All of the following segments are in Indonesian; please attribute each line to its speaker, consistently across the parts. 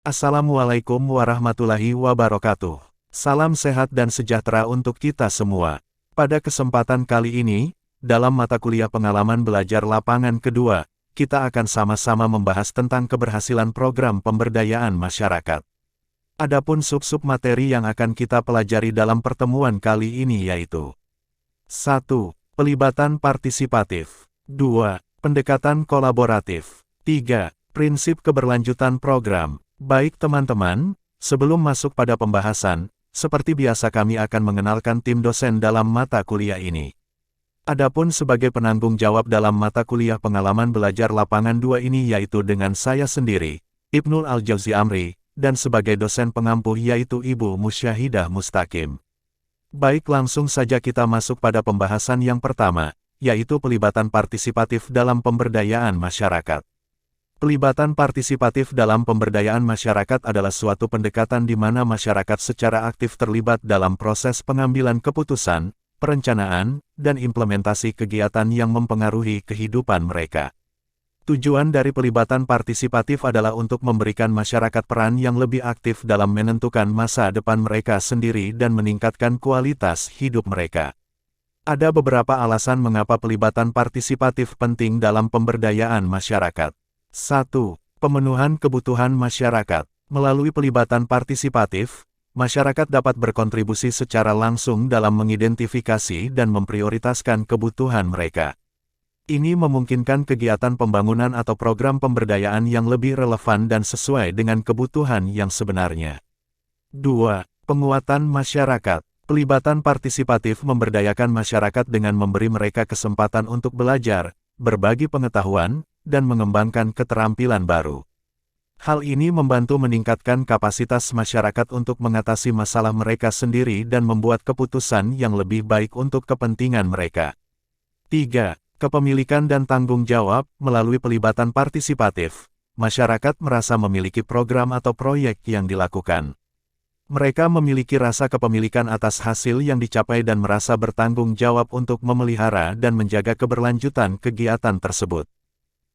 Speaker 1: Assalamualaikum warahmatullahi wabarakatuh. Salam sehat dan sejahtera untuk kita semua. Pada kesempatan kali ini, dalam mata kuliah pengalaman belajar lapangan kedua, kita akan sama-sama membahas tentang keberhasilan program pemberdayaan masyarakat. Adapun sub-sub materi yang akan kita pelajari dalam pertemuan kali ini yaitu 1. Pelibatan partisipatif. 2. Pendekatan kolaboratif. 3. Prinsip keberlanjutan program. Baik teman-teman, sebelum masuk pada pembahasan, seperti biasa kami akan mengenalkan tim dosen dalam mata kuliah ini. Adapun sebagai penanggung jawab dalam mata kuliah pengalaman belajar lapangan 2 ini yaitu dengan saya sendiri, Ibnul Aljauzi Amri, dan sebagai dosen pengampu yaitu Ibu Musyahidah Mustaqim. Baik, langsung saja kita masuk pada pembahasan yang pertama, yaitu pelibatan partisipatif dalam pemberdayaan masyarakat. Pelibatan partisipatif dalam pemberdayaan masyarakat adalah suatu pendekatan di mana masyarakat secara aktif terlibat dalam proses pengambilan keputusan, perencanaan, dan implementasi kegiatan yang mempengaruhi kehidupan mereka. Tujuan dari pelibatan partisipatif adalah untuk memberikan masyarakat peran yang lebih aktif dalam menentukan masa depan mereka sendiri dan meningkatkan kualitas hidup mereka. Ada beberapa alasan mengapa pelibatan partisipatif penting dalam pemberdayaan masyarakat. 1. Pemenuhan kebutuhan masyarakat. Melalui pelibatan partisipatif, masyarakat dapat berkontribusi secara langsung dalam mengidentifikasi dan memprioritaskan kebutuhan mereka. Ini memungkinkan kegiatan pembangunan atau program pemberdayaan yang lebih relevan dan sesuai dengan kebutuhan yang sebenarnya. 2. Penguatan masyarakat. Pelibatan partisipatif memberdayakan masyarakat dengan memberi mereka kesempatan untuk belajar, berbagi pengetahuan, dan mengembangkan keterampilan baru. Hal ini membantu meningkatkan kapasitas masyarakat untuk mengatasi masalah mereka sendiri dan membuat keputusan yang lebih baik untuk kepentingan mereka. 3. Kepemilikan dan tanggung jawab. Melalui pelibatan partisipatif, masyarakat merasa memiliki program atau proyek yang dilakukan. Mereka memiliki rasa kepemilikan atas hasil yang dicapai dan merasa bertanggung jawab untuk memelihara dan menjaga keberlanjutan kegiatan tersebut.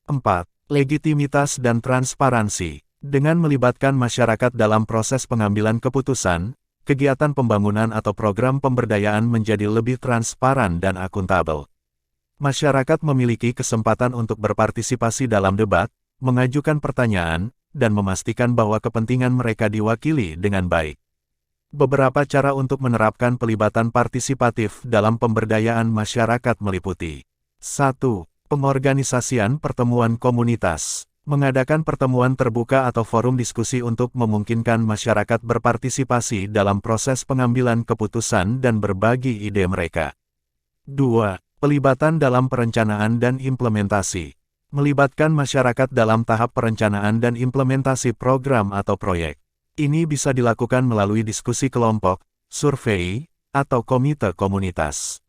Speaker 1: 4. Legitimitas dan transparansi. Dengan melibatkan masyarakat dalam proses pengambilan keputusan, kegiatan pembangunan atau program pemberdayaan menjadi lebih transparan dan akuntabel. Masyarakat memiliki kesempatan untuk berpartisipasi dalam debat, mengajukan pertanyaan, dan memastikan bahwa kepentingan mereka diwakili dengan baik. Beberapa cara untuk menerapkan pelibatan partisipatif dalam pemberdayaan masyarakat meliputi 1. Pengorganisasian pertemuan komunitas. Mengadakan pertemuan terbuka atau forum diskusi untuk memungkinkan masyarakat berpartisipasi dalam proses pengambilan keputusan dan berbagi ide mereka. 2. Pelibatan dalam perencanaan dan implementasi. Melibatkan masyarakat dalam tahap perencanaan dan implementasi program atau proyek. Ini bisa dilakukan melalui diskusi kelompok, survei, atau komite komunitas.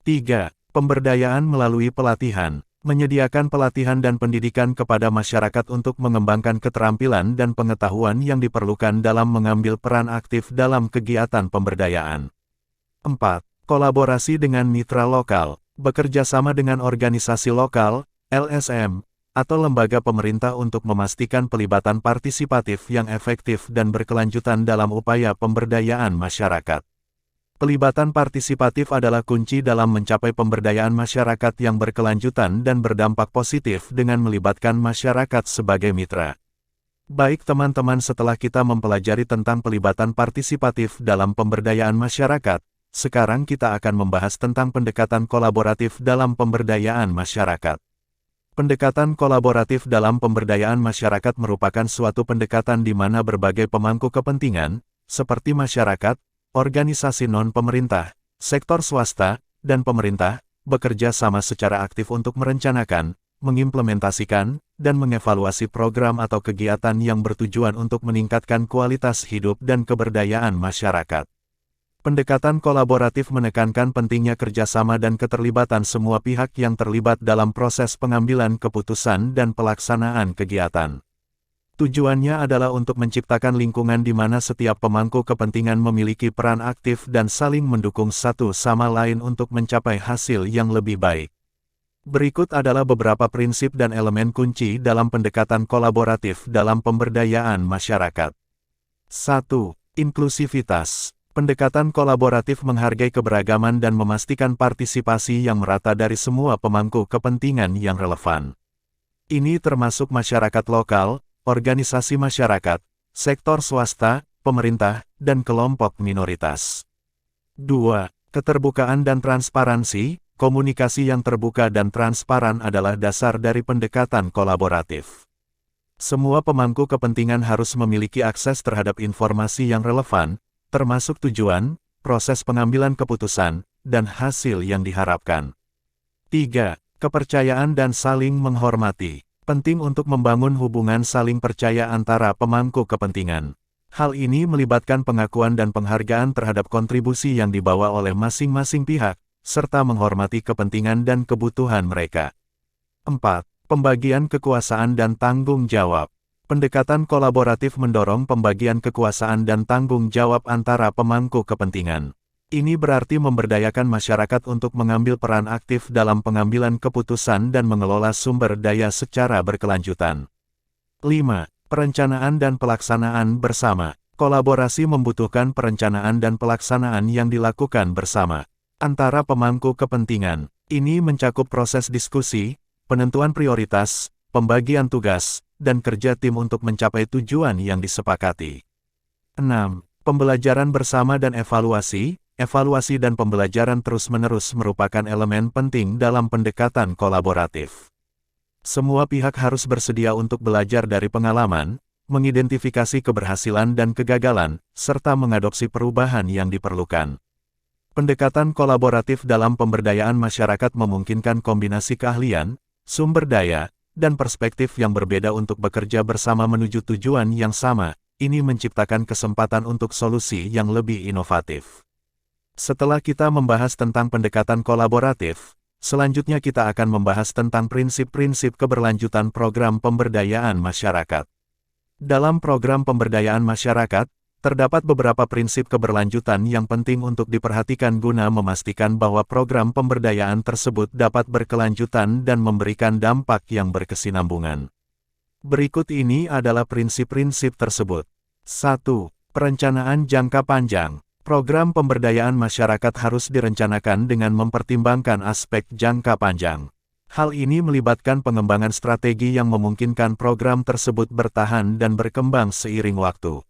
Speaker 1: 3. Pemberdayaan melalui pelatihan. Menyediakan pelatihan dan pendidikan kepada masyarakat untuk mengembangkan keterampilan dan pengetahuan yang diperlukan dalam mengambil peran aktif dalam kegiatan pemberdayaan. 4. Kolaborasi dengan mitra lokal. Bekerja sama dengan organisasi lokal, LSM, atau lembaga pemerintah untuk memastikan pelibatan partisipatif yang efektif dan berkelanjutan dalam upaya pemberdayaan masyarakat. Pelibatan partisipatif adalah kunci dalam mencapai pemberdayaan masyarakat yang berkelanjutan dan berdampak positif dengan melibatkan masyarakat sebagai mitra. Baik teman-teman, setelah kita mempelajari tentang pelibatan partisipatif dalam pemberdayaan masyarakat, sekarang kita akan membahas tentang pendekatan kolaboratif dalam pemberdayaan masyarakat. Pendekatan kolaboratif dalam pemberdayaan masyarakat merupakan suatu pendekatan di mana berbagai pemangku kepentingan, seperti masyarakat, organisasi non-pemerintah, sektor swasta, dan pemerintah, bekerja sama secara aktif untuk merencanakan, mengimplementasikan, dan mengevaluasi program atau kegiatan yang bertujuan untuk meningkatkan kualitas hidup dan keberdayaan masyarakat. Pendekatan kolaboratif menekankan pentingnya kerjasama dan keterlibatan semua pihak yang terlibat dalam proses pengambilan keputusan dan pelaksanaan kegiatan. Tujuannya adalah untuk menciptakan lingkungan di mana setiap pemangku kepentingan memiliki peran aktif dan saling mendukung satu sama lain untuk mencapai hasil yang lebih baik. Berikut adalah beberapa prinsip dan elemen kunci dalam pendekatan kolaboratif dalam pemberdayaan masyarakat. 1. Inklusivitas. Pendekatan kolaboratif menghargai keberagaman dan memastikan partisipasi yang merata dari semua pemangku kepentingan yang relevan. Ini termasuk masyarakat lokal, organisasi masyarakat, sektor swasta, pemerintah, dan kelompok minoritas. 2. Keterbukaan dan transparansi. Komunikasi yang terbuka dan transparan adalah dasar dari pendekatan kolaboratif. Semua pemangku kepentingan harus memiliki akses terhadap informasi yang relevan, termasuk tujuan, proses pengambilan keputusan, dan hasil yang diharapkan. 3. Kepercayaan dan saling menghormati. Penting untuk membangun hubungan saling percaya antara pemangku kepentingan. Hal ini melibatkan pengakuan dan penghargaan terhadap kontribusi yang dibawa oleh masing-masing pihak, serta menghormati kepentingan dan kebutuhan mereka. 4. Pembagian kekuasaan dan tanggung jawab. Pendekatan kolaboratif mendorong pembagian kekuasaan dan tanggung jawab antara pemangku kepentingan. Ini berarti memberdayakan masyarakat untuk mengambil peran aktif dalam pengambilan keputusan dan mengelola sumber daya secara berkelanjutan. 5. Perencanaan dan pelaksanaan bersama. Kolaborasi membutuhkan perencanaan dan pelaksanaan yang dilakukan bersama antara pemangku kepentingan. Ini mencakup proses diskusi, penentuan prioritas, pembagian tugas, dan kerja tim untuk mencapai tujuan yang disepakati. 6. Pembelajaran bersama dan evaluasi. Evaluasi dan pembelajaran terus-menerus merupakan elemen penting dalam pendekatan kolaboratif. Semua pihak harus bersedia untuk belajar dari pengalaman, mengidentifikasi keberhasilan dan kegagalan, serta mengadopsi perubahan yang diperlukan. Pendekatan kolaboratif dalam pemberdayaan masyarakat memungkinkan kombinasi keahlian, sumber daya, dan perspektif yang berbeda untuk bekerja bersama menuju tujuan yang sama. Ini menciptakan kesempatan untuk solusi yang lebih inovatif. Setelah kita membahas tentang pendekatan kolaboratif, selanjutnya kita akan membahas tentang prinsip-prinsip keberlanjutan program pemberdayaan masyarakat. Dalam program pemberdayaan masyarakat, terdapat beberapa prinsip keberlanjutan yang penting untuk diperhatikan guna memastikan bahwa program pemberdayaan tersebut dapat berkelanjutan dan memberikan dampak yang berkesinambungan. Berikut ini adalah prinsip-prinsip tersebut. 1. Perencanaan jangka panjang. Program pemberdayaan masyarakat harus direncanakan dengan mempertimbangkan aspek jangka panjang. Hal ini melibatkan pengembangan strategi yang memungkinkan program tersebut bertahan dan berkembang seiring waktu.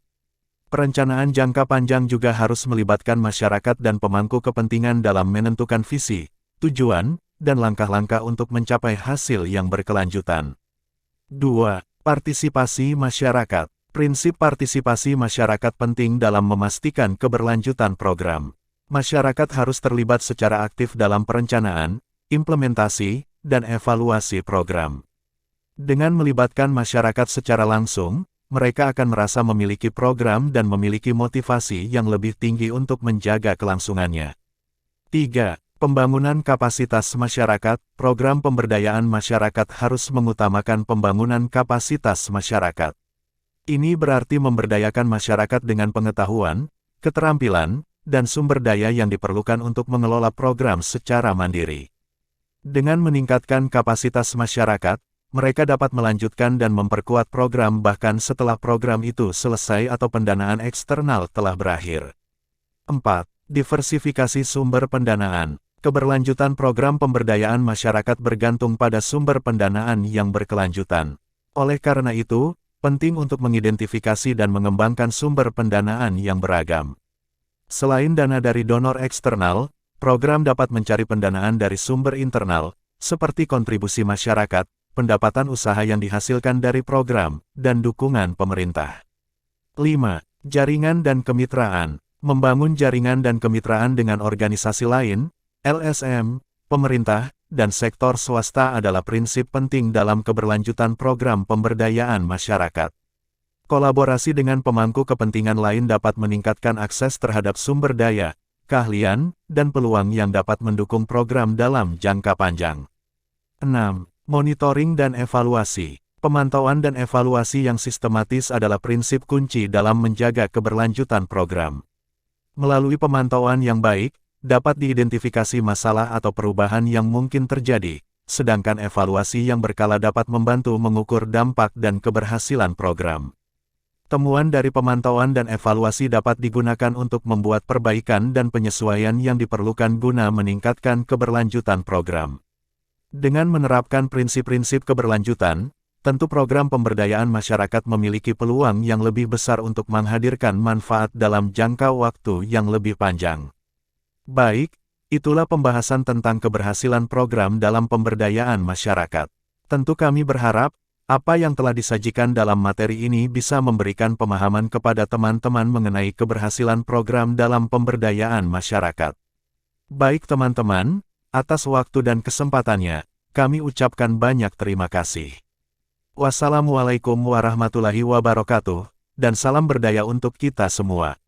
Speaker 1: Perencanaan jangka panjang juga harus melibatkan masyarakat dan pemangku kepentingan dalam menentukan visi, tujuan, dan langkah-langkah untuk mencapai hasil yang berkelanjutan. 2. Partisipasi masyarakat. Prinsip partisipasi masyarakat penting dalam memastikan keberlanjutan program. Masyarakat harus terlibat secara aktif dalam perencanaan, implementasi, dan evaluasi program. Dengan melibatkan masyarakat secara langsung, mereka akan merasa memiliki program dan memiliki motivasi yang lebih tinggi untuk menjaga kelangsungannya. 3. Pembangunan kapasitas masyarakat. Program pemberdayaan masyarakat harus mengutamakan pembangunan kapasitas masyarakat. Ini berarti memberdayakan masyarakat dengan pengetahuan, keterampilan, dan sumber daya yang diperlukan untuk mengelola program secara mandiri. Dengan meningkatkan kapasitas masyarakat, mereka dapat melanjutkan dan memperkuat program bahkan setelah program itu selesai atau pendanaan eksternal telah berakhir. 4. Diversifikasi sumber pendanaan. Keberlanjutan program pemberdayaan masyarakat bergantung pada sumber pendanaan yang berkelanjutan. Oleh karena itu, penting untuk mengidentifikasi dan mengembangkan sumber pendanaan yang beragam. Selain dana dari donor eksternal, program dapat mencari pendanaan dari sumber internal, seperti kontribusi masyarakat, pendapatan usaha yang dihasilkan dari program, dan dukungan pemerintah. 5. Jaringan dan kemitraan. Membangun jaringan dan kemitraan dengan organisasi lain, LSM, pemerintah, dan sektor swasta adalah prinsip penting dalam keberlanjutan program pemberdayaan masyarakat. Kolaborasi dengan pemangku kepentingan lain dapat meningkatkan akses terhadap sumber daya, keahlian, dan peluang yang dapat mendukung program dalam jangka panjang. 6. Monitoring dan evaluasi. Pemantauan dan evaluasi yang sistematis adalah prinsip kunci dalam menjaga keberlanjutan program. Melalui pemantauan yang baik, dapat diidentifikasi masalah atau perubahan yang mungkin terjadi, sedangkan evaluasi yang berkala dapat membantu mengukur dampak dan keberhasilan program. Temuan dari pemantauan dan evaluasi dapat digunakan untuk membuat perbaikan dan penyesuaian yang diperlukan guna meningkatkan keberlanjutan program. Dengan menerapkan prinsip-prinsip keberlanjutan, tentu program pemberdayaan masyarakat memiliki peluang yang lebih besar untuk menghadirkan manfaat dalam jangka waktu yang lebih panjang. Baik, itulah pembahasan tentang keberhasilan program dalam pemberdayaan masyarakat. Tentu kami berharap, apa yang telah disajikan dalam materi ini bisa memberikan pemahaman kepada teman-teman mengenai keberhasilan program dalam pemberdayaan masyarakat. Baik teman-teman, atas waktu dan kesempatannya, kami ucapkan banyak terima kasih. Wassalamualaikum warahmatullahi wabarakatuh, dan salam berdaya untuk kita semua.